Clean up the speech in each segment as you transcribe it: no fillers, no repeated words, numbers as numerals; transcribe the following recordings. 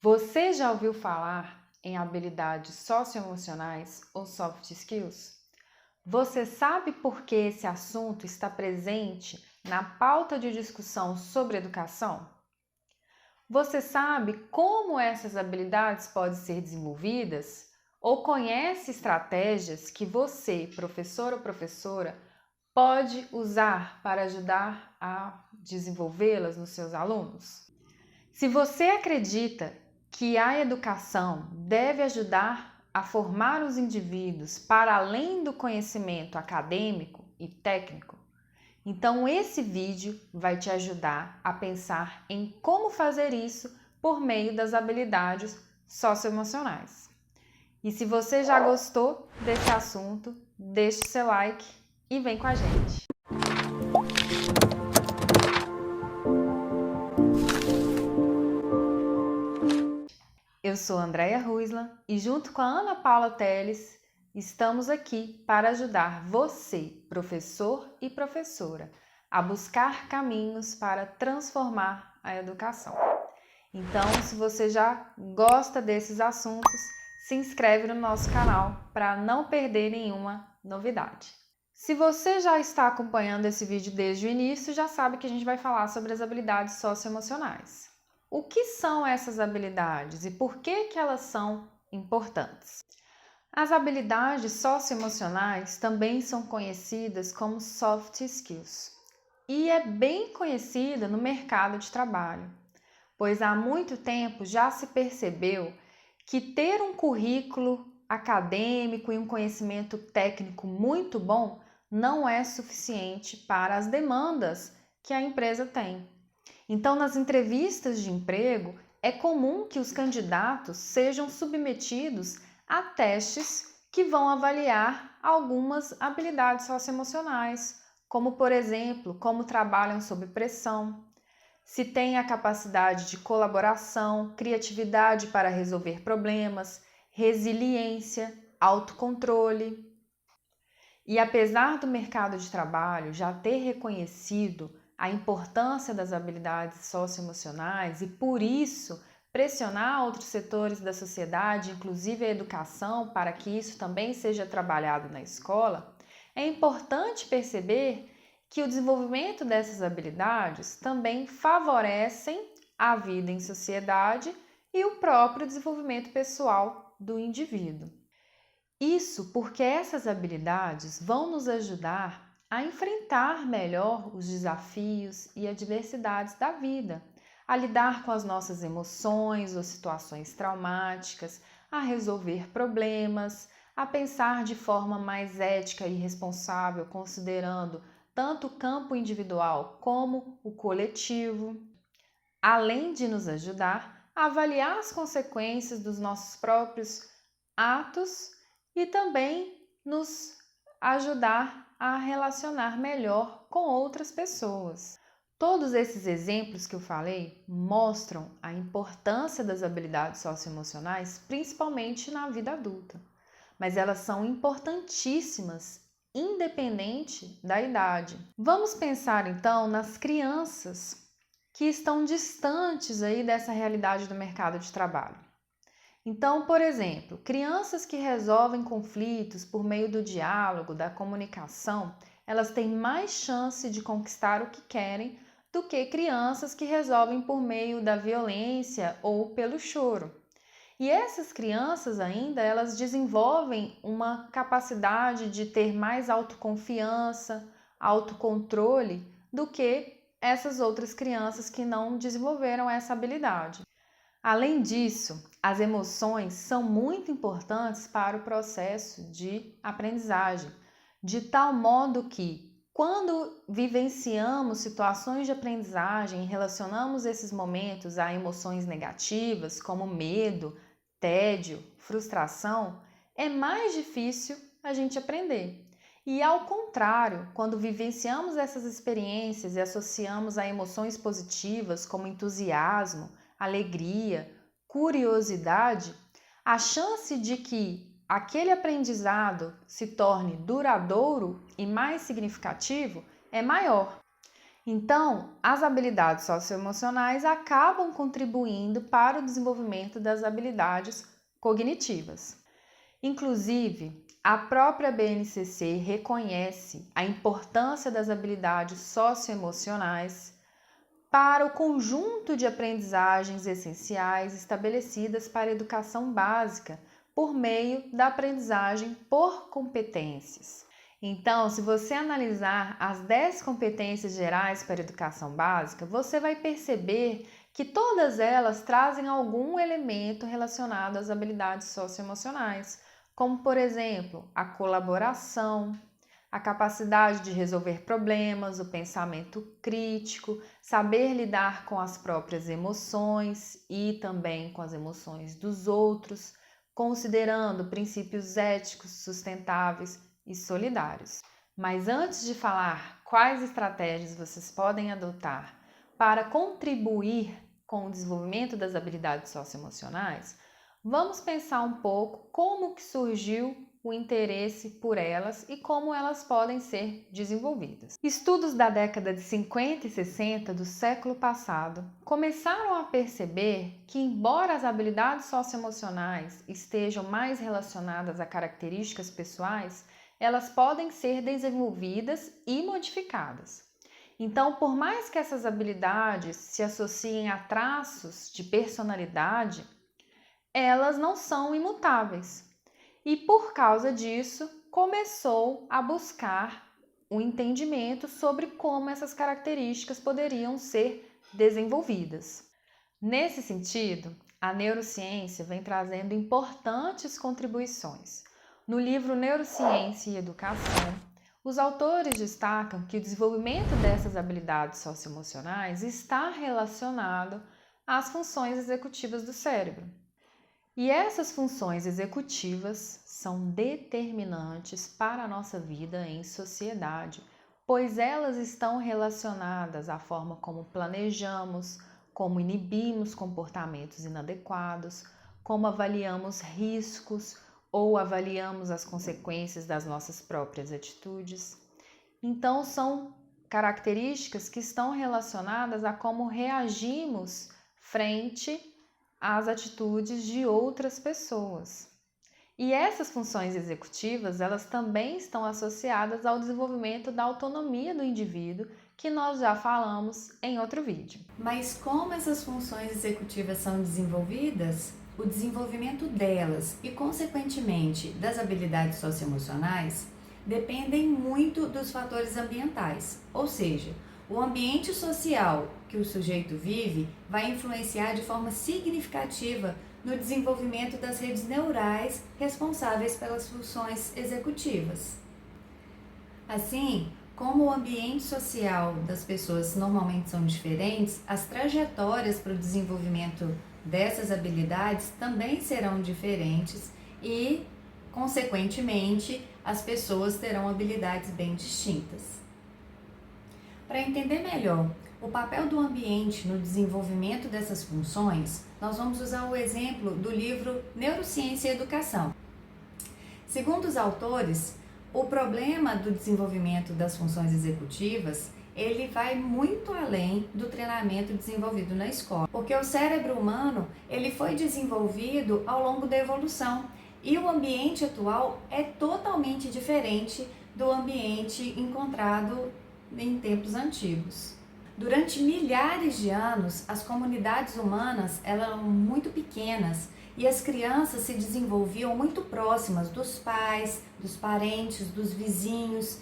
Você já ouviu falar em habilidades socioemocionais ou soft skills? Você sabe por que esse assunto está presente na pauta de discussão sobre educação? Você sabe como essas habilidades podem ser desenvolvidas? Ou conhece estratégias que você, professor ou professora, pode usar para ajudar a desenvolvê-las nos seus alunos? Se você acredita que a educação deve ajudar a formar os indivíduos para além do conhecimento acadêmico e técnico, então esse vídeo vai te ajudar a pensar em como fazer isso por meio das habilidades socioemocionais. E se você já gostou desse assunto, deixe seu like e vem com a gente! Eu sou Andréia Ruislan e junto com a Ana Paula Teles, estamos aqui para ajudar você, professor e professora, a buscar caminhos para transformar a educação. Então, se você já gosta desses assuntos, se inscreve no nosso canal para não perder nenhuma novidade. Se você já está acompanhando esse vídeo desde o início, já sabe que a gente vai falar sobre as habilidades socioemocionais. O que são essas habilidades e por que elas são importantes? As habilidades socioemocionais também são conhecidas como soft skills e é bem conhecida no mercado de trabalho, pois há muito tempo já se percebeu que ter um currículo acadêmico e um conhecimento técnico muito bom não é suficiente para as demandas que a empresa tem. Então, nas entrevistas de emprego, é comum que os candidatos sejam submetidos a testes que vão avaliar algumas habilidades socioemocionais, como, por exemplo, como trabalham sob pressão, se têm a capacidade de colaboração, criatividade para resolver problemas, resiliência, autocontrole. E apesar do mercado de trabalho já ter reconhecido a importância das habilidades socioemocionais e, por isso, pressionar outros setores da sociedade, inclusive a educação, para que isso também seja trabalhado na escola, é importante perceber que o desenvolvimento dessas habilidades também favorecem a vida em sociedade e o próprio desenvolvimento pessoal do indivíduo. Isso porque essas habilidades vão nos ajudar a enfrentar melhor os desafios e adversidades da vida, a lidar com as nossas emoções ou situações traumáticas, a resolver problemas, a pensar de forma mais ética e responsável, considerando tanto o campo individual como o coletivo, além de nos ajudar a avaliar as consequências dos nossos próprios atos e também nos ajudar a relacionar melhor com outras pessoas. Todos esses exemplos que eu falei mostram a importância das habilidades socioemocionais, principalmente na vida adulta, mas elas são importantíssimas, independente da idade. Vamos pensar então nas crianças que estão distantes aí dessa realidade do mercado de trabalho. Então, por exemplo, crianças que resolvem conflitos por meio do diálogo, da comunicação, elas têm mais chance de conquistar o que querem do que crianças que resolvem por meio da violência ou pelo choro. E essas crianças ainda, elas desenvolvem uma capacidade de ter mais autoconfiança, autocontrole do que essas outras crianças que não desenvolveram essa habilidade. Além disso, as emoções são muito importantes para o processo de aprendizagem, de tal modo que, quando vivenciamos situações de aprendizagem e relacionamos esses momentos a emoções negativas, como medo, tédio, frustração, é mais difícil a gente aprender. E ao contrário, quando vivenciamos essas experiências e associamos a emoções positivas, como entusiasmo, alegria, curiosidade, a chance de que aquele aprendizado se torne duradouro e mais significativo é maior. Então, as habilidades socioemocionais acabam contribuindo para o desenvolvimento das habilidades cognitivas. Inclusive, a própria BNCC reconhece a importância das habilidades socioemocionais para o conjunto de aprendizagens essenciais estabelecidas para a educação básica por meio da aprendizagem por competências. Então, se você analisar as 10 competências gerais para a educação básica, você vai perceber que todas elas trazem algum elemento relacionado às habilidades socioemocionais, como, por exemplo, a colaboração, a capacidade de resolver problemas, o pensamento crítico, saber lidar com as próprias emoções e também com as emoções dos outros, considerando princípios éticos, sustentáveis e solidários. Mas antes de falar quais estratégias vocês podem adotar para contribuir com o desenvolvimento das habilidades socioemocionais, vamos pensar um pouco como que surgiu o interesse por elas e como elas podem ser desenvolvidas. Estudos da década de 50 e 60 do século passado começaram a perceber que, embora as habilidades socioemocionais estejam mais relacionadas a características pessoais, elas podem ser desenvolvidas e modificadas. Então, por mais que essas habilidades se associem a traços de personalidade, elas não são imutáveis. E por causa disso, começou a buscar o entendimento sobre como essas características poderiam ser desenvolvidas. Nesse sentido, a neurociência vem trazendo importantes contribuições. No livro Neurociência e Educação, os autores destacam que o desenvolvimento dessas habilidades socioemocionais está relacionado às funções executivas do cérebro. E essas funções executivas são determinantes para a nossa vida em sociedade, pois elas estão relacionadas à forma como planejamos, como inibimos comportamentos inadequados, como avaliamos riscos ou avaliamos as consequências das nossas próprias atitudes. Então, são características que estão relacionadas a como reagimos frente às atitudes de outras pessoas. E essas funções executivas, elas também estão associadas ao desenvolvimento da autonomia do indivíduo, que nós já falamos em outro vídeo. Mas como essas funções executivas são desenvolvidas, o desenvolvimento delas e, consequentemente, das habilidades socioemocionais dependem muito dos fatores ambientais, ou seja, o ambiente social que o sujeito vive vai influenciar de forma significativa no desenvolvimento das redes neurais responsáveis pelas funções executivas. Assim, como o ambiente social das pessoas normalmente são diferentes, as trajetórias para o desenvolvimento dessas habilidades também serão diferentes e, consequentemente, as pessoas terão habilidades bem distintas. Para entender melhor o papel do ambiente no desenvolvimento dessas funções, nós vamos usar o exemplo do livro Neurociência e Educação. Segundo os autores, o problema do desenvolvimento das funções executivas, ele vai muito além do treinamento desenvolvido na escola, porque o cérebro humano, ele foi desenvolvido ao longo da evolução e o ambiente atual é totalmente diferente do ambiente encontrado em tempos antigos. Durante milhares de anos, as comunidades humanas eram muito pequenas e as crianças se desenvolviam muito próximas dos pais, dos parentes, dos vizinhos.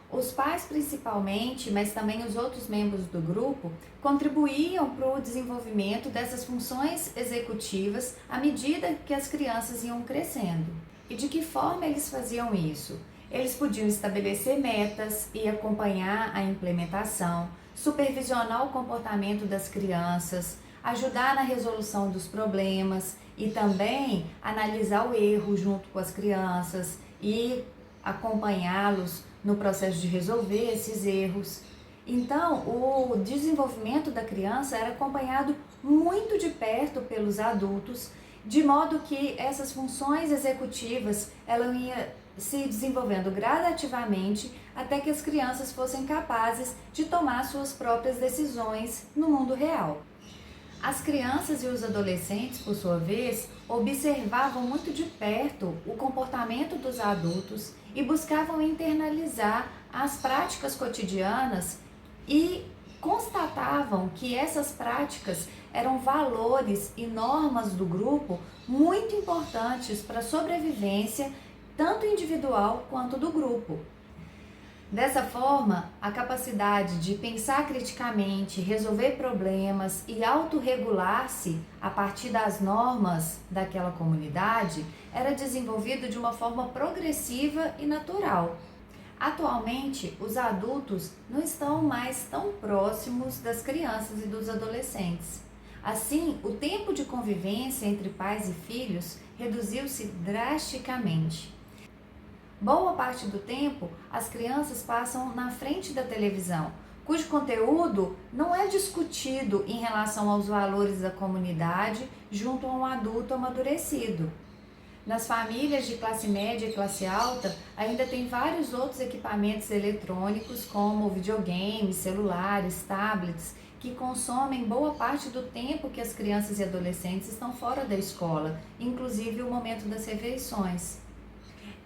Os pais principalmente, mas também os outros membros do grupo, contribuíam para o desenvolvimento dessas funções executivas à medida que as crianças iam crescendo. E de que forma eles faziam isso? Eles podiam estabelecer metas e acompanhar a implementação, supervisionar o comportamento das crianças, ajudar na resolução dos problemas e também analisar o erro junto com as crianças e acompanhá-los no processo de resolver esses erros. Então, o desenvolvimento da criança era acompanhado muito de perto pelos adultos, de modo que essas funções executivas elas iam se desenvolvendo gradativamente até que as crianças fossem capazes de tomar suas próprias decisões no mundo real. As crianças e os adolescentes, por sua vez, observavam muito de perto o comportamento dos adultos e buscavam internalizar as práticas cotidianas e constatavam que essas práticas eram valores e normas do grupo muito importantes para a sobrevivência, tanto individual quanto do grupo. Dessa forma, a capacidade de pensar criticamente, resolver problemas e autorregular-se a partir das normas daquela comunidade era desenvolvido de uma forma progressiva e natural. Atualmente, os adultos não estão mais tão próximos das crianças e dos adolescentes. Assim, o tempo de convivência entre pais e filhos reduziu-se drasticamente. Boa parte do tempo, as crianças passam na frente da televisão, cujo conteúdo não é discutido em relação aos valores da comunidade junto a um adulto amadurecido. Nas famílias de classe média e classe alta, ainda tem vários outros equipamentos eletrônicos, como videogames, celulares, tablets, que consomem boa parte do tempo que as crianças e adolescentes estão fora da escola, inclusive o momento das refeições.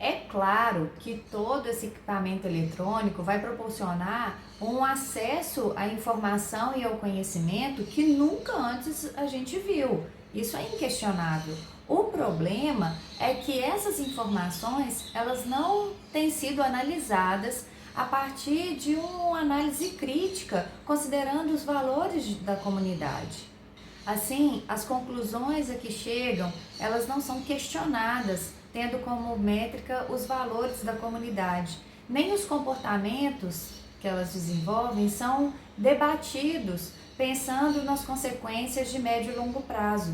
É claro que todo esse equipamento eletrônico vai proporcionar um acesso à informação e ao conhecimento que nunca antes a gente viu. Isso é inquestionável. O problema é que essas informações, elas não têm sido analisadas a partir de uma análise crítica, considerando os valores da comunidade. Assim, as conclusões a que chegam, elas não são questionadas, tendo como métrica os valores da comunidade. Nem os comportamentos que elas desenvolvem são debatidos pensando nas consequências de médio e longo prazo.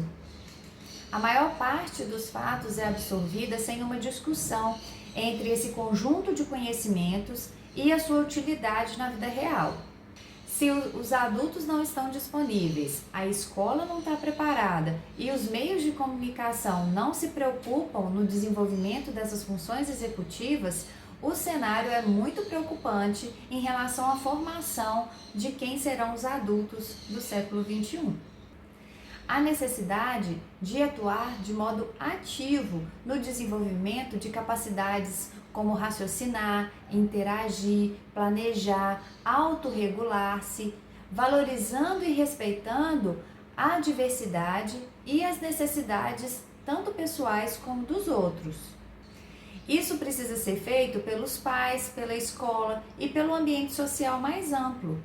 A maior parte dos fatos é absorvida sem uma discussão entre esse conjunto de conhecimentos e a sua utilidade na vida real. Se os adultos não estão disponíveis, a escola não está preparada e os meios de comunicação não se preocupam no desenvolvimento dessas funções executivas, o cenário é muito preocupante em relação à formação de quem serão os adultos do século XXI. Há necessidade de atuar de modo ativo no desenvolvimento de capacidades como raciocinar, interagir, planejar, autorregular-se, valorizando e respeitando a diversidade e as necessidades tanto pessoais como dos outros. Isso precisa ser feito pelos pais, pela escola e pelo ambiente social mais amplo.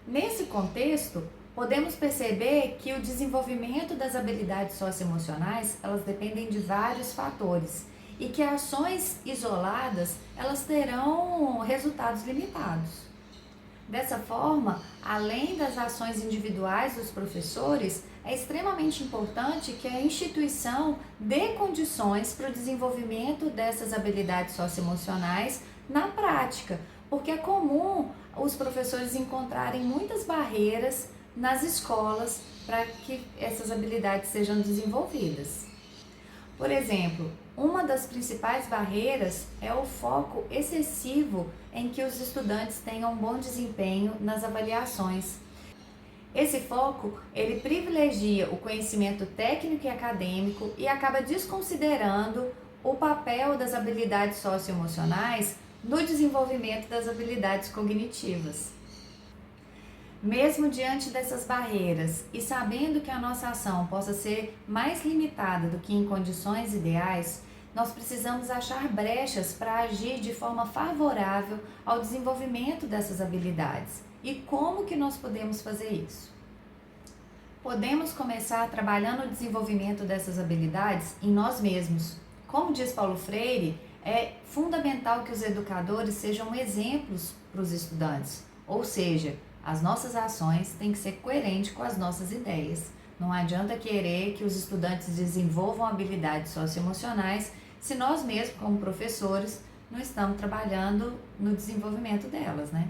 Nesse contexto, podemos perceber que o desenvolvimento das habilidades socioemocionais, elas dependem de vários fatores e que ações isoladas, elas terão resultados limitados. Dessa forma, além das ações individuais dos professores, é extremamente importante que a instituição dê condições para o desenvolvimento dessas habilidades socioemocionais na prática, porque é comum os professores encontrarem muitas barreiras nas escolas para que essas habilidades sejam desenvolvidas. Por exemplo, uma das principais barreiras é o foco excessivo em que os estudantes tenham um bom desempenho nas avaliações. Esse foco, ele privilegia o conhecimento técnico e acadêmico e acaba desconsiderando o papel das habilidades socioemocionais no desenvolvimento das habilidades cognitivas. Mesmo diante dessas barreiras e sabendo que a nossa ação possa ser mais limitada do que em condições ideais, nós precisamos achar brechas para agir de forma favorável ao desenvolvimento dessas habilidades. E como que nós podemos fazer isso? Podemos começar trabalhando o desenvolvimento dessas habilidades em nós mesmos. Como diz Paulo Freire, é fundamental que os educadores sejam exemplos para os estudantes, ou seja, as nossas ações têm que ser coerentes com as nossas ideias. Não adianta querer que os estudantes desenvolvam habilidades socioemocionais se nós mesmos, como professores, não estamos trabalhando no desenvolvimento delas, né?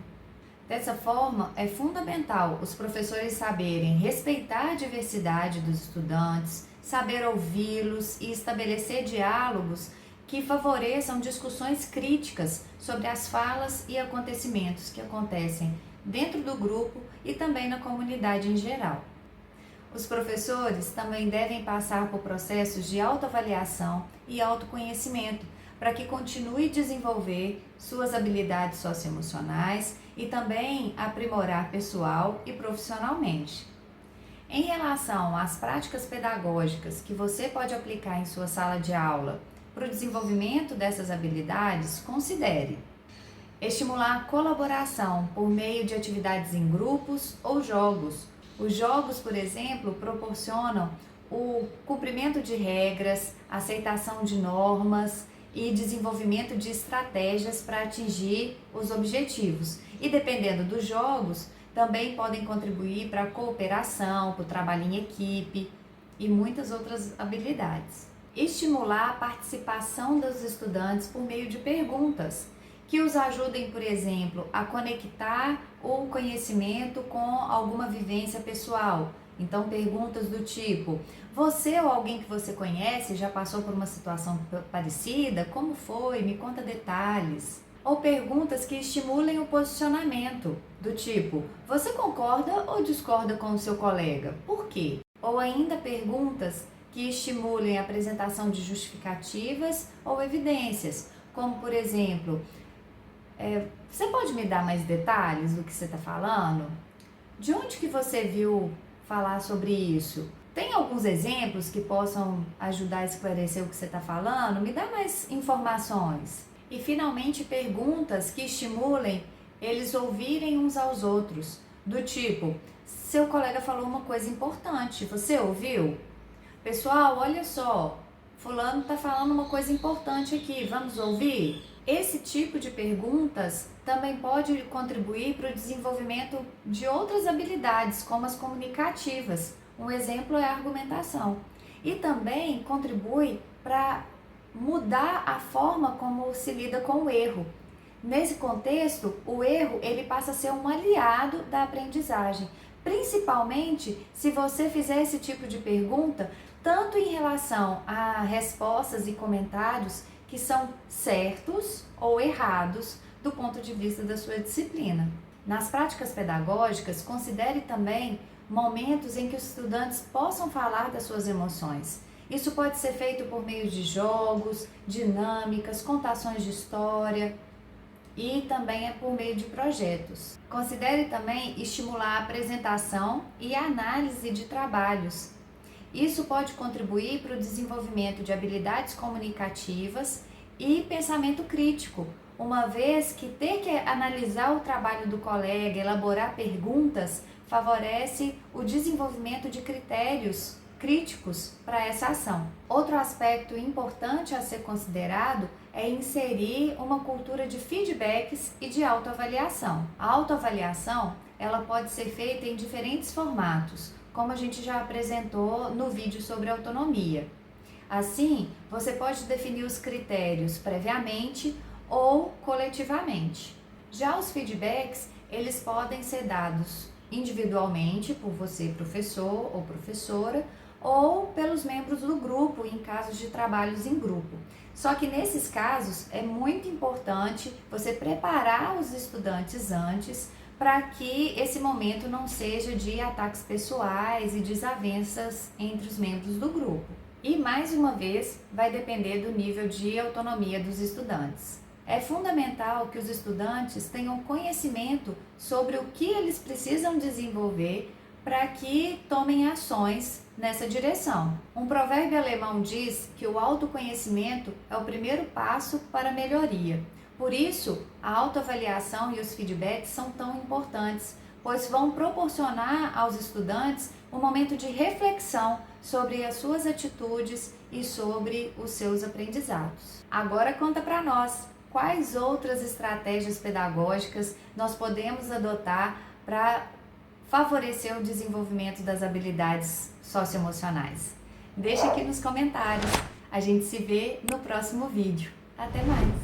Dessa forma, é fundamental os professores saberem respeitar a diversidade dos estudantes, saber ouvi-los e estabelecer diálogos que favoreçam discussões críticas sobre as falas e acontecimentos que acontecem dentro do grupo e também na comunidade em geral. Os professores também devem passar por processos de autoavaliação e autoconhecimento para que continue a desenvolver suas habilidades socioemocionais e também aprimorar pessoal e profissionalmente. Em relação às práticas pedagógicas que você pode aplicar em sua sala de aula para o desenvolvimento dessas habilidades, considere estimular a colaboração por meio de atividades em grupos ou jogos. Os jogos, por exemplo, proporcionam o cumprimento de regras, aceitação de normas e desenvolvimento de estratégias para atingir os objetivos. E dependendo dos jogos, também podem contribuir para a cooperação, para o trabalho em equipe e muitas outras habilidades. Estimular a participação dos estudantes por meio de perguntas, que os ajudem, por exemplo, a conectar o conhecimento com alguma vivência pessoal. Então, perguntas do tipo: você ou alguém que você conhece já passou por uma situação parecida? Como foi? Me conta detalhes. Ou perguntas que estimulem o posicionamento, do tipo: você concorda ou discorda com o seu colega? Por quê? Ou ainda perguntas que estimulem a apresentação de justificativas ou evidências, como por exemplo: você pode me dar mais detalhes do que você está falando? De onde que você viu falar sobre isso? Tem alguns exemplos que possam ajudar a esclarecer o que você está falando? Me dá mais informações. E finalmente perguntas que estimulem eles ouvirem uns aos outros, do tipo: seu colega falou uma coisa importante, você ouviu? Pessoal, olha só, fulano está falando uma coisa importante aqui, vamos ouvir? Esse tipo de perguntas também pode contribuir para o desenvolvimento de outras habilidades, como as comunicativas. Um exemplo é a argumentação. E também contribui para mudar a forma como se lida com o erro. Nesse contexto, o erro ele passa a ser um aliado da aprendizagem, principalmente se você fizer esse tipo de pergunta, tanto em relação a respostas e comentários que são certos ou errados do ponto de vista da sua disciplina. Nas práticas pedagógicas, considere também momentos em que os estudantes possam falar das suas emoções. Isso pode ser feito por meio de jogos, dinâmicas, contações de história e também é por meio de projetos. Considere também estimular a apresentação e a análise de trabalhos. Isso pode contribuir para o desenvolvimento de habilidades comunicativas e pensamento crítico, uma vez que ter que analisar o trabalho do colega, elaborar perguntas, favorece o desenvolvimento de critérios críticos para essa ação. Outro aspecto importante a ser considerado é inserir uma cultura de feedbacks e de autoavaliação. A autoavaliação, ela pode ser feita em diferentes formatos, como a gente já apresentou no vídeo sobre autonomia. Assim, você pode definir os critérios previamente ou coletivamente. Já os feedbacks, eles podem ser dados individualmente por você, professor ou professora, ou pelos membros do grupo em casos de trabalhos em grupo. Só que nesses casos é muito importante você preparar os estudantes antes para que esse momento não seja de ataques pessoais e desavenças entre os membros do grupo. E mais uma vez, vai depender do nível de autonomia dos estudantes. É fundamental que os estudantes tenham conhecimento sobre o que eles precisam desenvolver para que tomem ações nessa direção. Um provérbio alemão diz que o autoconhecimento é o primeiro passo para a melhoria. Por isso, a autoavaliação e os feedbacks são tão importantes, pois vão proporcionar aos estudantes um momento de reflexão sobre as suas atitudes e sobre os seus aprendizados. Agora conta para nós, quais outras estratégias pedagógicas nós podemos adotar para favorecer o desenvolvimento das habilidades socioemocionais? Deixa aqui nos comentários. A gente se vê no próximo vídeo. Até mais!